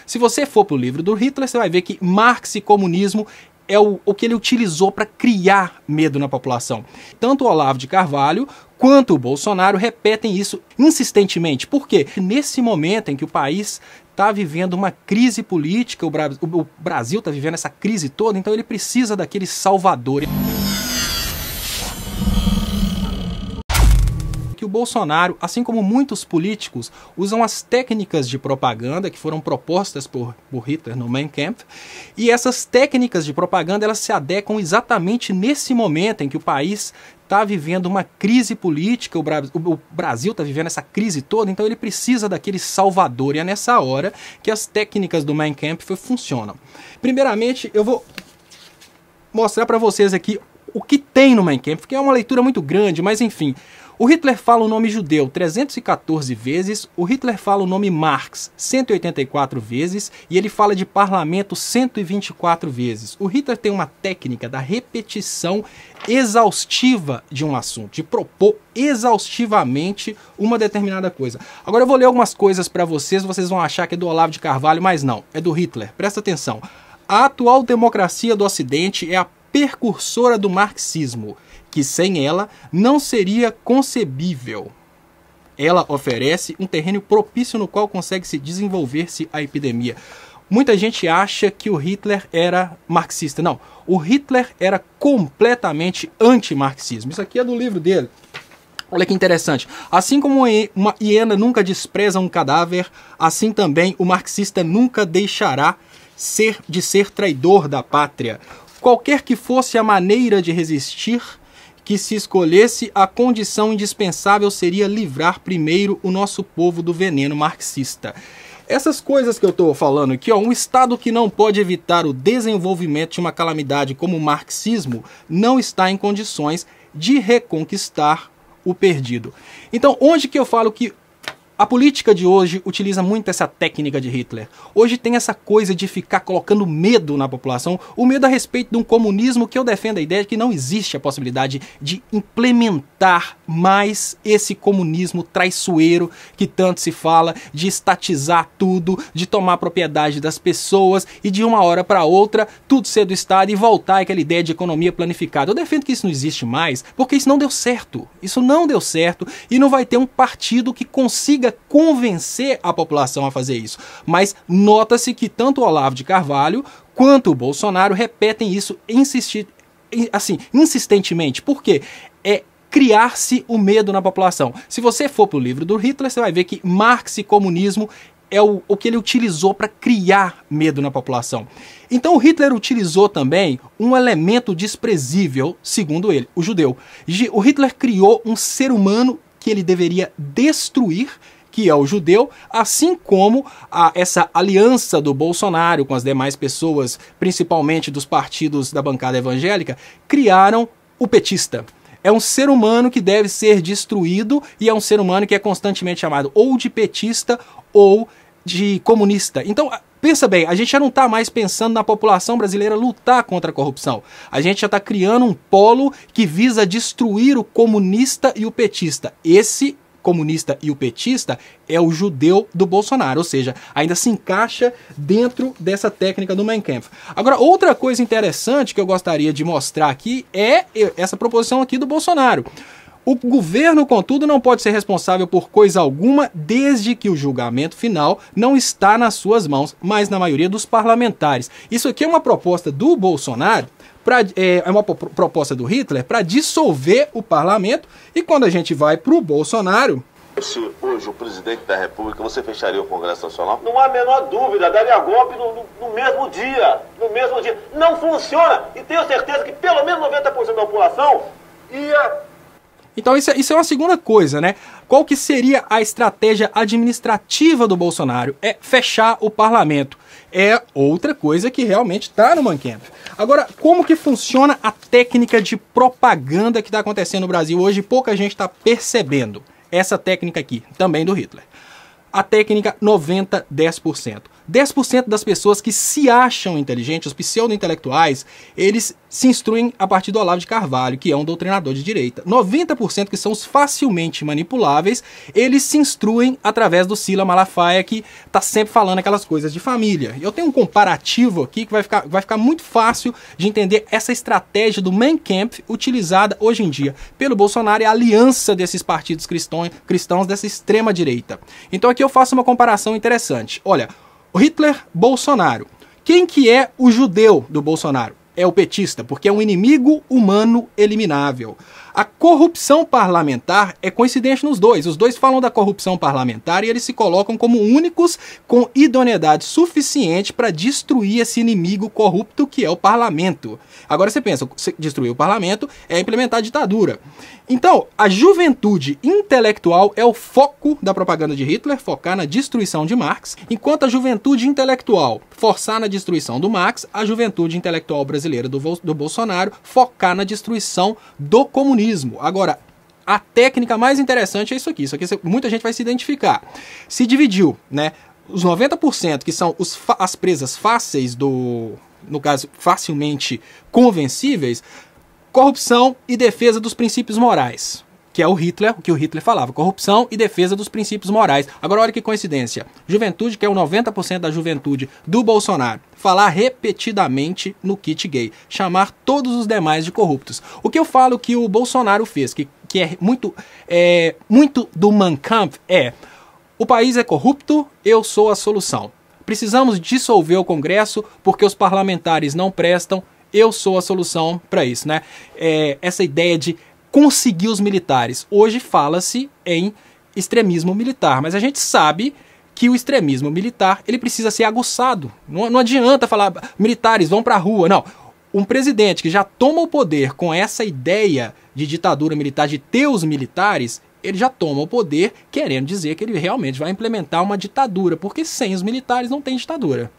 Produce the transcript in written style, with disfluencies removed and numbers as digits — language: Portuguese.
Se você for para o livro do Hitler, você vai ver que Marx e comunismo é o que ele utilizou para criar medo na população. Tanto o Olavo de Carvalho quanto o Bolsonaro repetem isso insistentemente. Por quê? Nesse momento em que o país está vivendo uma crise política, o Brasil está vivendo essa crise toda, então ele precisa daquele salvador. Que o Bolsonaro, assim como muitos políticos, usam as técnicas de propaganda que foram propostas por Hitler no Mein Kampf, e essas técnicas de propaganda elas se adequam exatamente nesse momento em que o país está vivendo uma crise política, o Brasil está vivendo essa crise toda, então ele precisa daquele salvador, e é nessa hora que as técnicas do Mein Kampf funcionam. Primeiramente, eu vou mostrar para vocês aqui o que tem no Mein Kampf, que é uma leitura muito grande, mas enfim. O Hitler fala o nome judeu 314 vezes, o Hitler fala o nome Marx 184 vezes e ele fala de parlamento 124 vezes. O Hitler tem uma técnica da repetição exaustiva de um assunto, de propor exaustivamente uma determinada coisa. Agora eu vou ler algumas coisas para vocês vão achar que é do Olavo de Carvalho, mas não, é do Hitler. Presta atenção. A atual democracia do Ocidente é a precursora do marxismo, que sem ela não seria concebível. Ela oferece um terreno propício no qual consegue-se desenvolver-se a epidemia. Muita gente acha que o Hitler era marxista. Não, o Hitler era completamente anti-marxismo. Isso aqui é do livro dele. Olha que interessante. Assim como uma hiena nunca despreza um cadáver, assim também o marxista nunca deixará de ser traidor da pátria. Qualquer que fosse a maneira de resistir, que se escolhesse, a condição indispensável seria livrar primeiro o nosso povo do veneno marxista. Essas coisas que eu estou falando aqui, um Estado que não pode evitar o desenvolvimento de uma calamidade como o marxismo, não está em condições de reconquistar o perdido. Então, onde que eu falo que a política de hoje utiliza muito essa técnica de Hitler? Hoje tem essa coisa de ficar colocando medo na população, o medo a respeito de um comunismo que eu defendo a ideia de que não existe a possibilidade de implementar mais esse comunismo traiçoeiro que tanto se fala, de estatizar tudo, de tomar propriedade das pessoas e de uma hora para outra tudo ser do Estado e voltar àquela ideia de economia planificada. Eu defendo que isso não existe mais, porque isso não deu certo. Isso não deu certo e não vai ter um partido que consiga convencer a população a fazer isso. Mas nota-se que tanto o Olavo de Carvalho quanto o Bolsonaro repetem isso insistentemente. Por quê? É criar-se o medo na população. Se você for para o livro do Hitler, você vai ver que Marx e comunismo é o que ele utilizou para criar medo na população. Então o Hitler utilizou também um elemento desprezível, segundo ele, o judeu. O Hitler criou um ser humano que ele deveria destruir, que é o judeu, assim como essa aliança do Bolsonaro com as demais pessoas, principalmente dos partidos da bancada evangélica, criaram o petista. É um ser humano que deve ser destruído e é um ser humano que é constantemente chamado ou de petista ou de comunista. Então, pensa bem, a gente já não está mais pensando na população brasileira lutar contra a corrupção. A gente já está criando um polo que visa destruir o comunista e o petista. Esse comunista e o petista é o judeu do Bolsonaro, ou seja, ainda se encaixa dentro dessa técnica do Mein Kampf. Agora, outra coisa interessante que eu gostaria de mostrar aqui é essa proposição aqui do Bolsonaro. O governo, contudo, não pode ser responsável por coisa alguma desde que o julgamento final não está nas suas mãos, mas na maioria dos parlamentares. Isso aqui é uma proposta do Bolsonaro, é uma proposta do Hitler para dissolver o parlamento, e quando a gente vai para o Bolsonaro... Se hoje o presidente da República, você fecharia o Congresso Nacional? Não há a menor dúvida, daria golpe no mesmo dia. No mesmo dia. Não funciona, e tenho certeza que pelo menos 90% da população ia... Então isso é uma segunda coisa, né? Qual que seria a estratégia administrativa do Bolsonaro? É fechar o parlamento. É outra coisa que realmente está no Mein Kampf. Agora, como que funciona a técnica de propaganda que está acontecendo no Brasil hoje? Pouca gente está percebendo essa técnica aqui, também do Hitler. A técnica 90-10%. 10% das pessoas que se acham inteligentes, os pseudo-intelectuais, eles se instruem a partir do Olavo de Carvalho, que é um doutrinador de direita. 90% que são os facilmente manipuláveis, eles se instruem através do Sila Malafaia, que está sempre falando aquelas coisas de família. Eu tenho um comparativo aqui que vai ficar muito fácil de entender essa estratégia do Mein Kampf utilizada hoje em dia pelo Bolsonaro e a aliança desses partidos cristãos dessa extrema direita. Então aqui eu faço uma comparação interessante. Olha, o Hitler, Bolsonaro. Quem que é o judeu do Bolsonaro? É o petista, porque é um inimigo humano eliminável. A corrupção parlamentar é coincidente nos dois. Os dois falam da corrupção parlamentar e eles se colocam como únicos com idoneidade suficiente para destruir esse inimigo corrupto que é o parlamento. Agora você pensa, destruir o parlamento é implementar a ditadura. Então, a juventude intelectual é o foco da propaganda de Hitler, focar na destruição de Marx, enquanto a juventude intelectual forçar na destruição do Marx, a juventude intelectual brasileira do Bolsonaro focar na destruição do comunismo. Agora, a técnica mais interessante é isso aqui muita gente vai se identificar. Se dividiu, né? Os 90% que são as presas fáceis no caso, facilmente convencíveis, corrupção e defesa dos princípios morais, que é o que o Hitler falava, corrupção e defesa dos princípios morais. Agora olha que coincidência, juventude, que é o 90% da juventude do Bolsonaro, falar repetidamente no kit gay, chamar todos os demais de corruptos. O que eu falo que o Bolsonaro fez, que é muito do Mein Kampf, o país é corrupto, eu sou a solução. Precisamos dissolver o Congresso porque os parlamentares não prestam, eu sou a solução para isso, né? Essa ideia de conseguir os militares. Hoje fala-se em extremismo militar, mas a gente sabe que o extremismo militar ele precisa ser aguçado. Não adianta falar militares vão para a rua, não. Um presidente que já toma o poder com essa ideia de ditadura militar, de ter os militares, ele já toma o poder querendo dizer que ele realmente vai implementar uma ditadura, porque sem os militares não tem ditadura.